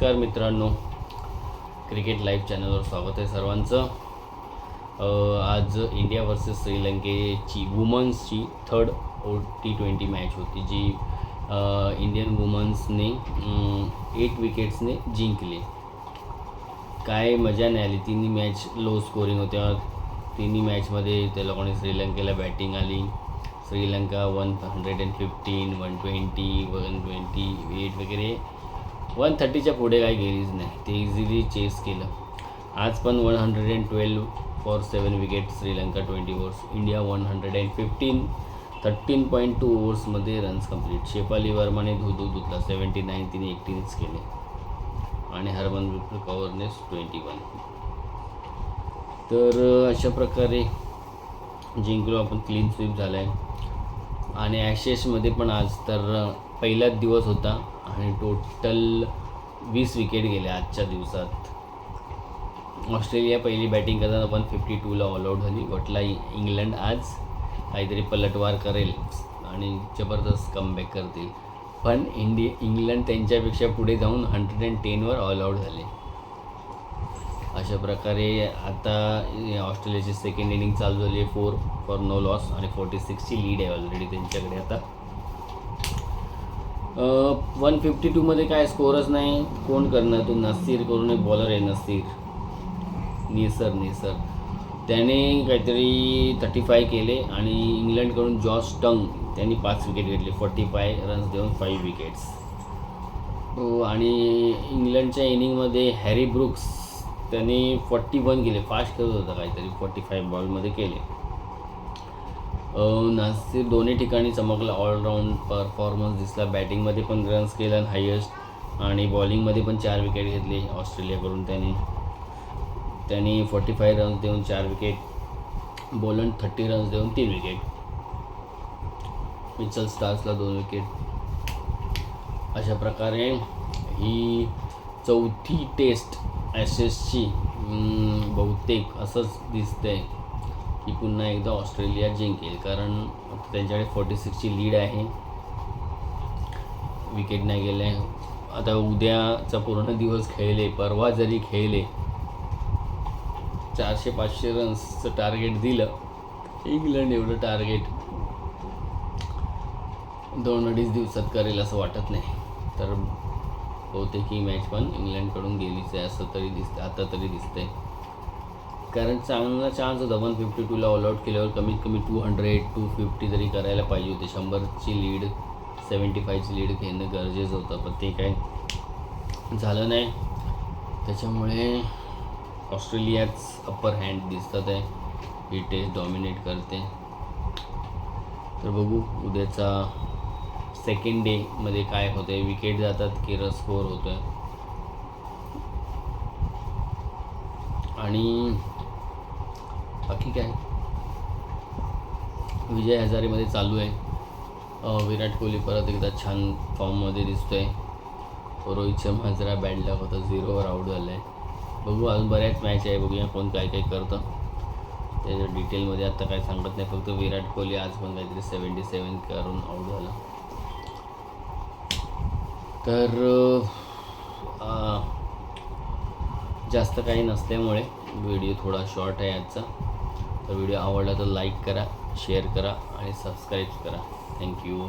नमस्कार मित्रांनो, cricket live चॅनलवर स्वागत आहे सर्वांचं. आज इंडिया वर्सेस श्रीलंकेची वुमन्सची थर्ड T20 मॅच होती, जी इंडियन वुमन्सने 8 विकेट्सने जिंकले. काय मजा नाही आली. तिन्ही मॅच लो स्कोरिंग होत्या. तिन्ही मॅचमध्ये त्या लोकांनी श्रीलंकेला बॅटिंग आली. श्रीलंका 115, 120, 128 वगैरे 130च्या पुढे काही गेलीच नाही. ते इझिली चेस केलं. आज पण 112 for 7 wicket Sri Lanka 20 overs. India 115 13.2 ओव्हर्समध्ये रन्स कंप्लीट. शेफाली वर्माने धुतला 79, तिने एकटीनेच केले आणि हरमनप्रीत कौरने 21. तर अशा प्रकारे जिंकलो आपण. क्लीन स्वीप झाला आहे. आणि ॲशेसमध्ये पण आज तर पहिलाच दिवस होता आणि टोटल 20 विकेट गेले आजच्या दिवसात. ऑस्ट्रेलिया पहिली बॅटिंग करताना 152ला ऑल आऊट झाली. वाटला इंग्लंड आज काहीतरी पलटवार करेल आणि जबरदस्त कमबॅक करतील, पण इंग्लंड त्यांच्यापेक्षा पुढे जाऊन 110वर ऑल आऊट झाले. अशा प्रकारे आता ऑस्ट्रेलियाची सेकंड इनिंग चालू झाली आहे. 4 फॉर नो लॉस आणि 46ची लीड आहे ऑलरेडी त्यांच्याकडे. आता 152मध्ये काय स्कोरच नाही. कोण करणार? तो नसीर करून एक बॉलर आहे, निसर त्याने काहीतरी 35 केले. आणि इंग्लंडकडून जॉश टंग त्यांनी 5 विकेट घेतले. 45 रन्स देऊन 5 विकेट्स. आणि इंग्लंडच्या इनिंगमध्ये हॅरी ब्रुक्स त्याने 41 केले. फास्ट करत होता काहीतरी, 45 बॉलमध्ये केले. नासिर दोन्ही ठिकाणी चमकला. ऑलराऊंड परफॉर्मन्स दिसला. बॅटिंगमध्ये पण रन्स केला हायेस्ट, आणि बॉलिंगमध्ये पण 4 विकेट घेतले ऑस्ट्रेलियाकडून. त्यांनी 45 रन्स देऊन 4 विकेट. बोलंड 30 रन्स देऊन 3 विकेट. Mitchell स्टार्क्सला 2 wicket. अशा प्रकारे ही 4थी टेस्ट ॲशेसची बहुतेक असंच दिसतंय की पुन्हा एकदा ऑस्ट्रेलिया जिंकेल, कारण त्यांच्याकडे 46ची लीड आहे. विकेट नाही गेले. आता उद्याचा पूर्ण दिवस खेळले, परवा जरी खेळले, 400-500 रन्सचं टार्गेट दिलं. इंग्लंड एवढं टार्गेट 2-2.5 दिवसात करेल असं वाटत नाही. तर बहुतेक ही मॅच पण इंग्लंडकडून गेलीच आहे असं तरी दिसतं, आता तरी दिसतंय. कारण चांगला चान्स होता. 152ला ऑल आऊट केल्यावर कमीत कमी 200-250 तरी करायला पाहिजे होते. 100ची लीड, 75ची लीड घेणं गरजेचं होतं, पण ते काय झालं नाही. त्याच्यामुळे ऑस्ट्रेलियाच अप्पर हँड दिसतात आहे. ही टेस्ट डॉमिनेट करते. तर बघू उद्याचा सेकंड डेमध्ये काय होतं आहे. विकेट जातात की स्कोअर होतो आहे. आणि बाकी काय, विजय हजारेमध्ये चालू आहे. विराट कोहली परत एकदा छान फॉर्ममध्ये दिसतो आहे. रोहित शर्मा जरा बॅड लक होता, 0वर आऊट झाला आहे. बघू, अजून बऱ्याच मॅच आहे, बघूया कोण काय काय करतं. त्याच्या डिटेलमध्ये आता काय सांगत नाही. फक्त विराट कोहली आज पण काहीतरी 77 करून आऊट झाला. तर जास्त काही नसल्यामुळे व्हिडिओ थोडा शॉर्ट आहे आजचा. तर व्हिडिओ आवडला तर लाईक करा, शेअर करा आणि सबस्क्राईब करा. थँक्यू.